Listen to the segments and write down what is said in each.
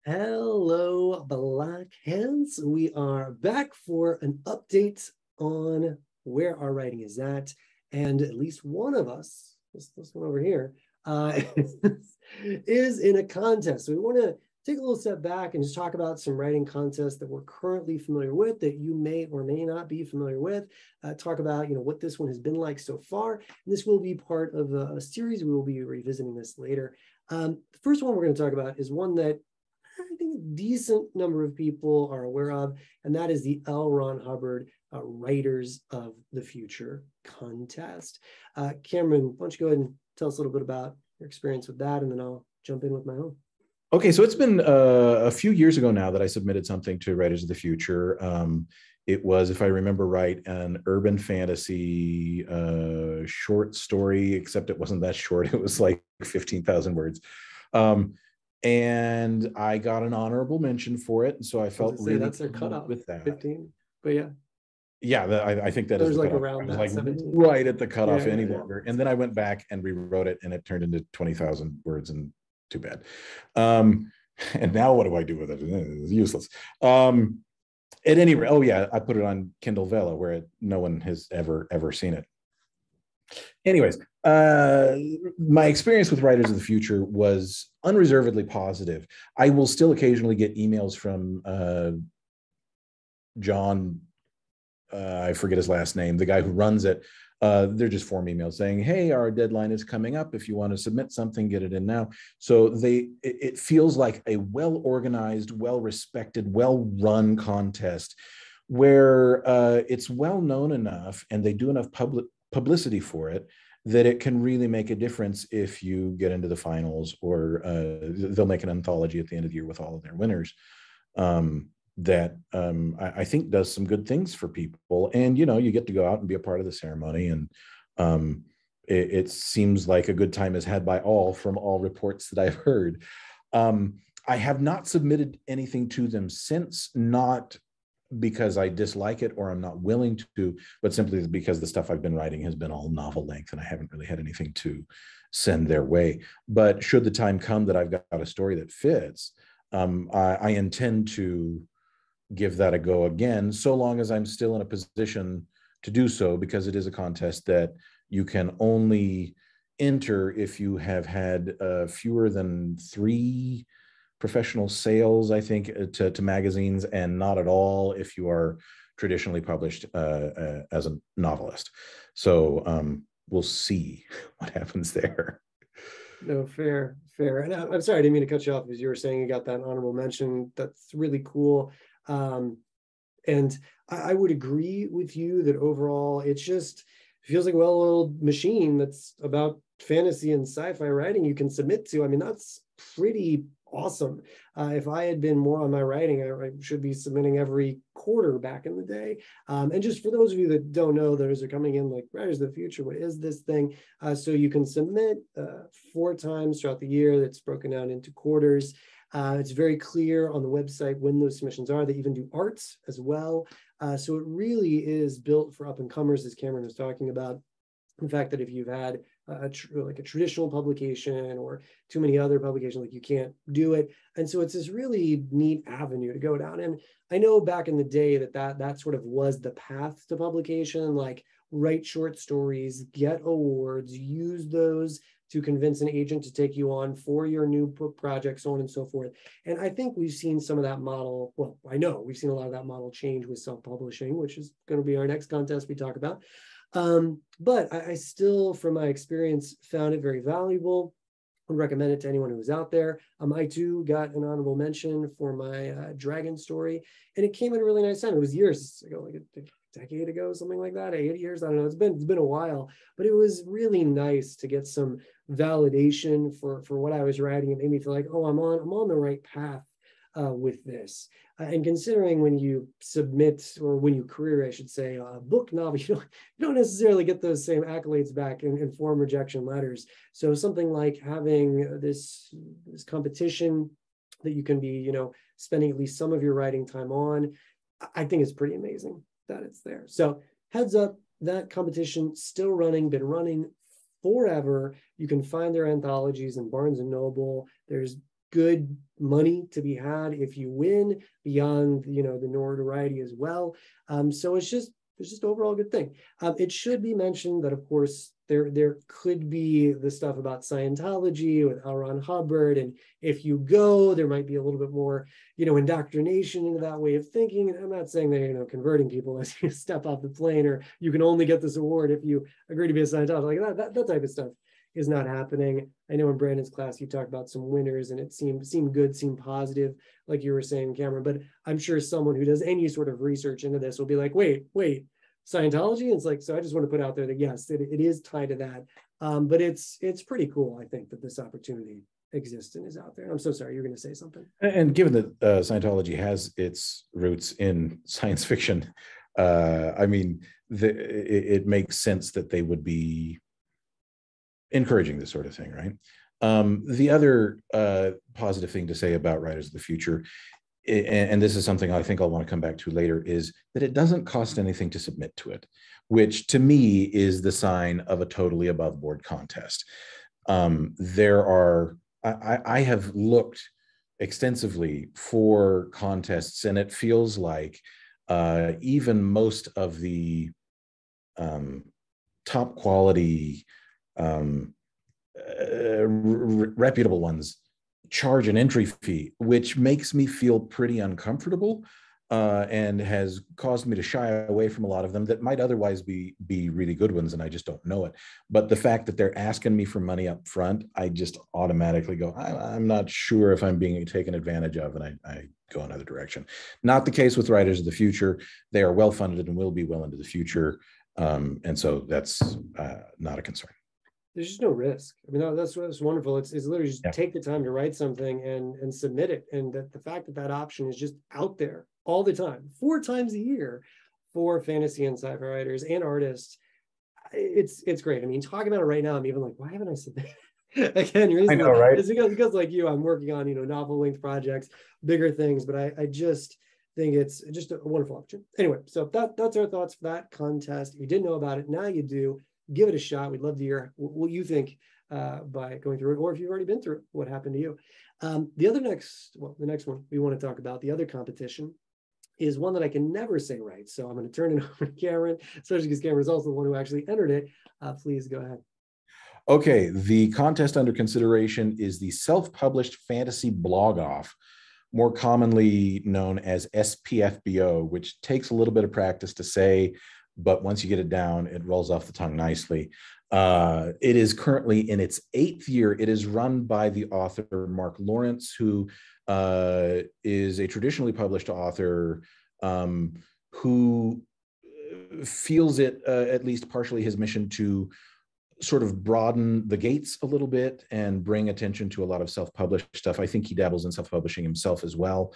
Hello, Blockheads. We are back for an update on where our writing is at least one of us, this one over here, is in a contest. So we want to take a little step back and just talk about some writing contests that we're currently familiar with that you may or may not be familiar with. Talk about what this one has been like so far. And this will be part of a series. We will be revisiting this later. The first one we're going to talk about is one that I think a decent number of people are aware of, and that is the L. Ron Hubbard Writers of the Future contest. Cameron, why don't you go ahead and tell us a little bit about your experience with that, and then I'll jump in with my own. Okay, so it's been a few years ago now that I submitted something to Writers of the Future. It was, if I remember right, an urban fantasy short story, except it wasn't that short. It was like 15,000 words. And I got an honorable mention for it. And so I felt really that's their cutoff with that. 15, but yeah. Yeah, I think that is like around that, like 17. right at the cutoff any longer. Yeah. And then I went back and rewrote it, and it turned into 20,000 words, and too bad. And now what do I do with it? It's useless. At any rate, oh yeah, I put it on Kindle Vella, where no one has ever seen it. Anyways, my experience with Writers of the Future was unreservedly positive. I will still occasionally get emails from John, I forget his last name, the guy who runs it. They're just form emails saying, hey, our deadline is coming up. If you want to submit something, get it in now. So it feels like a well-organized, well-respected, well-run contest where it's well-known enough and they do enough publicity for it that it can really make a difference if you get into the finals, or they'll make an anthology at the end of the year with all of their winners. That I think does some good things for people. And, you get to go out and be a part of the ceremony. And it seems like a good time is had by all, from all reports that I've heard. I have not submitted anything to them since, not because I dislike it or I'm not willing to, but simply because the stuff I've been writing has been all novel length and I haven't really had anything to send their way. But should the time come that I've got a story that fits, I intend to give that a go again, so long as I'm still in a position to do so, because it is a contest that you can only enter if you have had fewer than 3 professional sales, I think, to magazines, and not at all if you are traditionally published as a novelist. So we'll see what happens there. No, fair. And I'm sorry, I didn't mean to cut you off, as you were saying you got that honorable mention. That's really cool. And I would agree with you that overall it feels like a well-oiled machine that's about fantasy and sci-fi writing you can submit to. I mean, that's pretty awesome. If I had been more on my writing, I should be submitting every quarter back in the day. And just for those of you that don't know, those are coming in like Writers of the Future, what is this thing? So you can submit 4 times throughout the year. That's broken down into quarters. It's very clear on the website when those submissions are. They even do arts as well. So it really is built for up-and-comers, as Cameron was talking about. In fact, that if you've had like a traditional publication or too many other publications, like you can't do it. And so it's this really neat avenue to go down. And I know back in the day that sort of was the path to publication, like write short stories, get awards, use those to convince an agent to take you on for your new book project, so on and so forth. And I think we've seen some of that model. Well, I know we've seen a lot of that model change with self-publishing, which is going to be our next contest we talk about. But I still, from my experience, found it very valuable. I would recommend it to anyone who's out there. I too got an honorable mention for my dragon story, and it came at a really nice time. It was years ago, like a decade ago, something like that, 8 years. I don't know. It's been a while, but it was really nice to get some validation for what I was writing. It made me feel like, oh, I'm on the right path with this. And considering when you submit, or when you career, I should say, a book novel, you don't necessarily get those same accolades back in form rejection letters. So something like having this competition that you can be, spending at least some of your writing time on, I think is pretty amazing that it's there. So heads up, that competition still running, been running forever. You can find their anthologies in Barnes and Noble. There's good money to be had if you win beyond, the notoriety as well. So it's just overall a good thing. It should be mentioned that, of course, there could be the stuff about Scientology with L. Ron Hubbard, and if you go, there might be a little bit more, indoctrination into that way of thinking. And I'm not saying that converting people as you step off the plane, or you can only get this award if you agree to be a Scientologist, like that type of stuff is not happening. I know in Brandon's class you talked about some winners, and it seemed good, seemed positive, like you were saying, Cameron. But I'm sure someone who does any sort of research into this will be like, wait, Scientology? And it's like, so I just want to put out there that yes, it is tied to that. But it's pretty cool, I think, that this opportunity exists and is out there. I'm so sorry, you're going to say something. And given that Scientology has its roots in science fiction, I mean, it makes sense that they would be encouraging this sort of thing, right? The other positive thing to say about Writers of the Future, and this is something I think I'll want to come back to later, is that it doesn't cost anything to submit to it, which to me is the sign of a totally above board contest. I have looked extensively for contests, and it feels like even most of the top quality reputable ones charge an entry fee, which makes me feel pretty uncomfortable and has caused me to shy away from a lot of them that might otherwise be really good ones, and I just don't know it. But the fact that they're asking me for money up front, I just automatically go, I'm not sure if I'm being taken advantage of, and I go another direction. Not the case with Writers of the Future. They are well funded and will be well into the future. And so that's not a concern. There's just no risk. I mean, that's what's wonderful. It's literally just take the time to write something and submit it. And that the fact that option is just out there all the time, 4 times a year for fantasy and sci-fi writers and artists, it's great. I mean, talking about it right now, I'm even like, why haven't I submitted? Again, I know, right? It's because like you, I'm working on, novel length projects, bigger things, but I just think it's just a wonderful opportunity. Anyway, so that's our thoughts for that contest. If you didn't know about it, now you do. Give it a shot. We'd love to hear what you think by going through it, or if you've already been through it, what happened to you. The next one we want to talk about, the other competition, is one that I can never say right. So I'm going to turn it over to Cameron, especially because Cameron is also the one who actually entered it. Please go ahead. Okay, the contest under consideration is the Self-Published Fantasy Blog Off, more commonly known as SPFBO, which takes a little bit of practice to say, but once you get it down, it rolls off the tongue nicely. It is currently in its 8th year. It is run by the author Mark Lawrence, who is a traditionally published author who feels it at least partially his mission to sort of broaden the gates a little bit and bring attention to a lot of self-published stuff. I think he dabbles in self-publishing himself as well.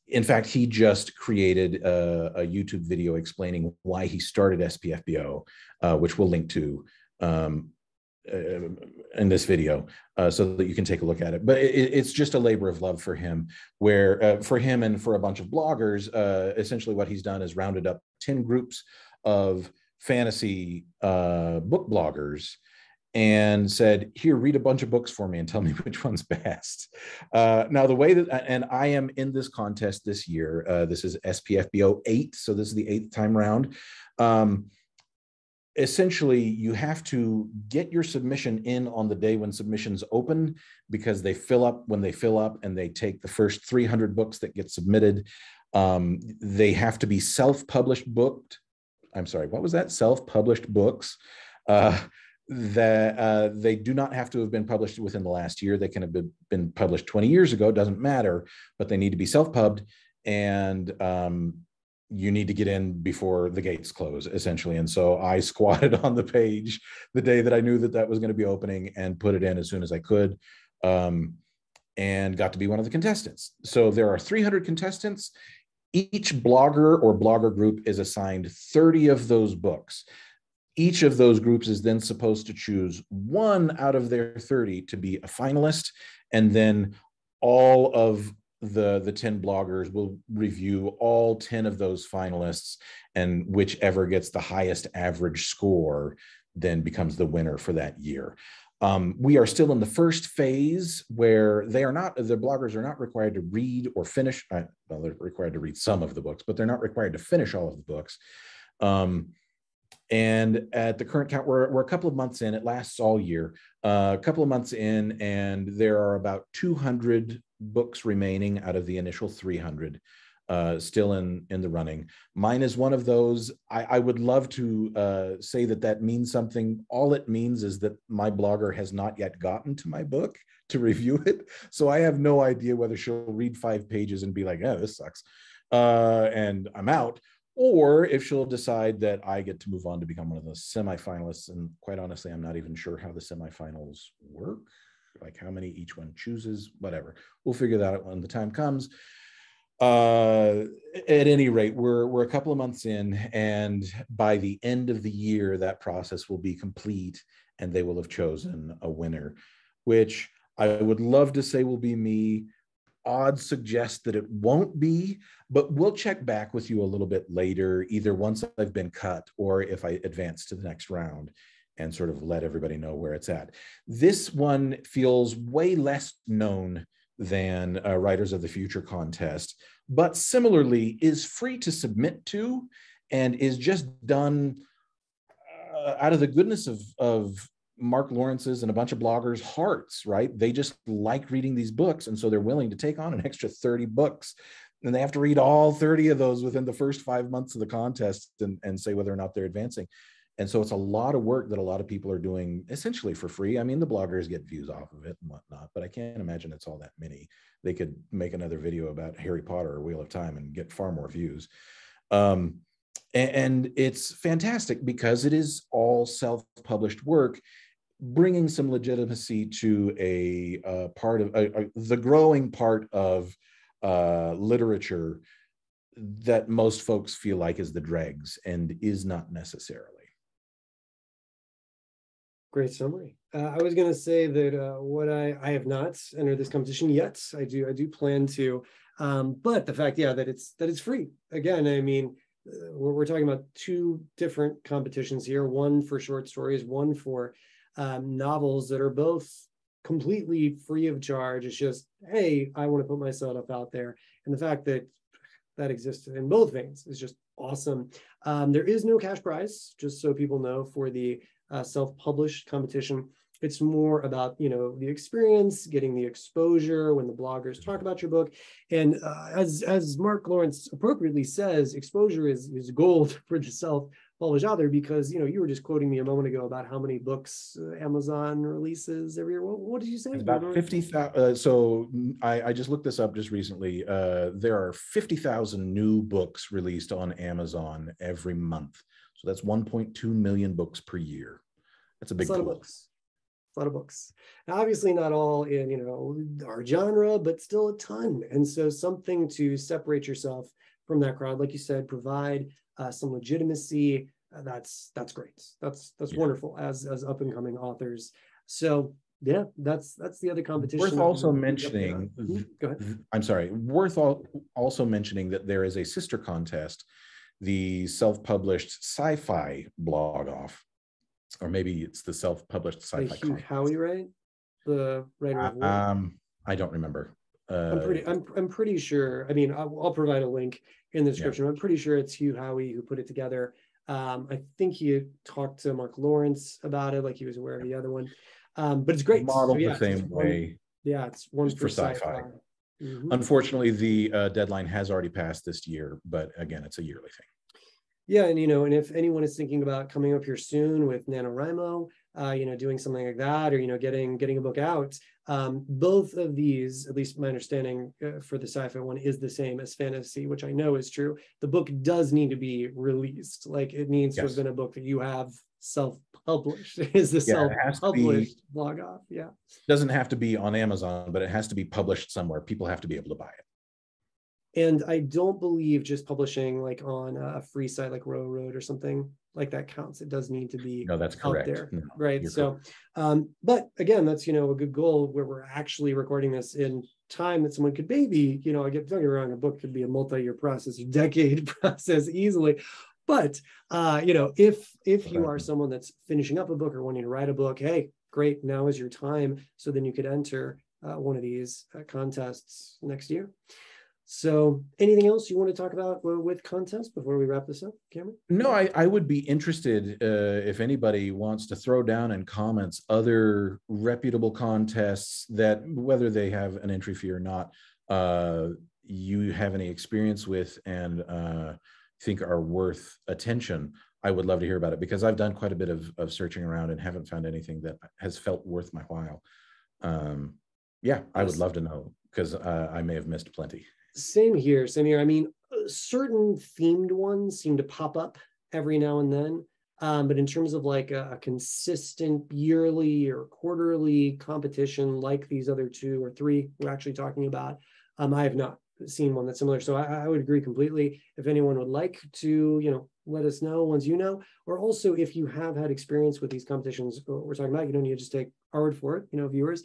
In fact, he just created a YouTube video explaining why he started SPFBO, which we'll link to in this video so that you can take a look at it. But it's just a labor of love for him, where for him and for a bunch of bloggers, essentially what he's done is rounded up 10 groups of fantasy book bloggers and said, here, read a bunch of books for me and tell me which one's best. Now, the way that, and I am in this contest this year, this is SPFBO 8, so this is the 8th time round. Essentially, you have to get your submission in on the day when submissions open, because they fill up when they fill up, and they take the first 300 books that get submitted. They have to be self-published booked. I'm sorry, what was that? Self-published books. That they do not have to have been published within the last year. They can have been published 20 years ago, doesn't matter, but they need to be self-pubbed, and you need to get in before the gates close, essentially. And so I squatted on the page the day that I knew that was going to be opening and put it in as soon as I could, and got to be one of the contestants. So there are 300 contestants. Each blogger or blogger group is assigned 30 of those books. Each of those groups is then supposed to choose one out of their 30 to be a finalist, and then all of the 10 bloggers will review all 10 of those finalists, and whichever gets the highest average score then becomes the winner for that year. We are still in the first phase where the bloggers are not required to read or finish. Well, they're required to read some of the books, but they're not required to finish all of the books. And at the current count, we're a couple of months in. It lasts all year. A couple of months in, and there are about 200 books remaining out of the initial 300 still in the running. Mine is one of those. I would love to say that means something. All it means is that my blogger has not yet gotten to my book to review it. So I have no idea whether she'll read 5 pages and be like, "Yeah, this sucks," and I'm out. Or if she'll decide that I get to move on to become one of the semifinalists. And quite honestly, I'm not even sure how the semifinals work, like how many each one chooses, whatever. We'll figure that out when the time comes. At any rate, we're a couple of months in, and by the end of the year, that process will be complete and they will have chosen a winner, which I would love to say will be me. Odds suggest that it won't be, but we'll check back with you a little bit later, either once I've been cut or if I advance to the next round, and sort of let everybody know where it's at. This one feels way less known than Writers of the Future contest, but similarly is free to submit to and is just done out of the goodness of Mark Lawrence's and a bunch of bloggers' hearts, right? They just like reading these books, and so they're willing to take on an extra 30 books. And they have to read all 30 of those within the first 5 months of the contest and say whether or not they're advancing. And so it's a lot of work that a lot of people are doing essentially for free. I mean, the bloggers get views off of it and whatnot, but I can't imagine it's all that many. They could make another video about Harry Potter or Wheel of Time and get far more views. And it's fantastic because it is all self-published work, bringing some legitimacy to a part of the growing part of literature that most folks feel like is the dregs and is not necessarily. Great summary. I was going to say that what I have not entered this competition yet. I do plan to, but the fact, that it's free. Again, I mean, we're talking about 2 different competitions here. One for short stories, one for novels that are both completely free of charge. It's just, hey, I want to put myself out there, and the fact that exists in both veins is just awesome. There is no cash prize, just so people know, for the self-published competition. It's more about, the experience, getting the exposure when the bloggers talk about your book. And as Mark Lawrence appropriately says, exposure is gold for the self-published author, because, you were just quoting me a moment ago about how many books Amazon releases every year. What did you say? It's about 50,000. So I just looked this up just recently. There are 50,000 new books released on Amazon every month. So that's 1.2 million books per year. That's a big pool. Books. A lot of books. Now, obviously not all in, our genre, but still a ton. And so something to separate yourself from that crowd, like you said, provide some legitimacy. That's great. That's wonderful as up and coming authors. So yeah, that's the other competition. Worth also mentioning. Go ahead. I'm sorry. Also mentioning that there is a sister contest, the self-published Sci-Fi blog off. Or maybe it's the self-published Sci-Fi. Hugh Howey, right? The writer of War. I don't remember. I'm pretty sure. I mean, I'll provide a link in the description. Yeah. I'm pretty sure it's Hugh Howey who put it together. I think he talked to Mark Lawrence about it, like he was aware of the other one. But it's great. Modeled the same way. It's one for sci-fi. Mm-hmm. Unfortunately, the deadline has already passed this year, but again, it's a yearly thing. Yeah, and and if anyone is thinking about coming up here soon with NaNoWriMo, doing something like that, or getting a book out, both of these, at least my understanding for the sci-fi one, is the same as fantasy, which I know is true. The book does need to be released. Like, it needs to have been a book that you have self-published. Is the self-published blog off? Yeah, doesn't have to be on Amazon, but it has to be published somewhere. People have to be able to buy it. And I don't believe just publishing like on a free site like Road or something like that counts. It does need to be that's correct. Out there, no, right? So, but again, that's a good goal where we're actually recording this in time that someone could maybe I get don't get me wrong, a book could be a multi-year process, a decade process easily. But if you are someone that's finishing up a book or wanting to write a book, hey, great, now is your time. So then you could enter one of these contests next year. So anything else you want to talk about with contests before we wrap this up, Cameron? No, I would be interested if anybody wants to throw down in comments other reputable contests that, whether they have an entry fee or not, you have any experience with and think are worth attention. I would love to hear about it, because I've done quite a bit of searching around and haven't found anything that has felt worth my while. Yeah, I would love to know, because I may have missed plenty. Same here, same here. I mean, certain themed ones seem to pop up every now and then. But in terms of like a consistent yearly or quarterly competition like these other 2 or 3 we're actually talking about, I have not seen one that's similar. So I would agree completely. If anyone would like to, let us know once you know, or also if you have had experience with these competitions we're talking about, you don't need to just take our word for it. Viewers,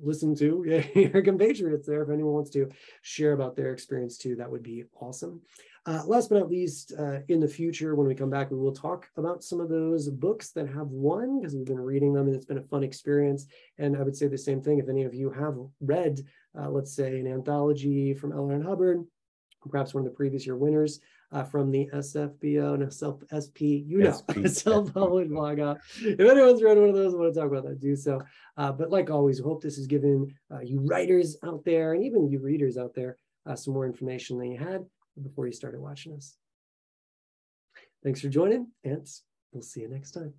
listen to your compatriots there. If anyone wants to share about their experience too, that would be awesome. Last but not least, in the future, when we come back, we will talk about some of those books that have won, because we've been reading them and it's been a fun experience. And I would say the same thing. If any of you have read, let's say, an anthology from L. Ron Hubbard, perhaps one of the previous year winners from the SFBO, no, self-SP, self-published blog. If anyone's read one of those, I want to talk about that, do so. But like always, we hope this has given you writers out there, and even you readers out there, some more information than you had before you started watching us. Thanks for joining, and we'll see you next time.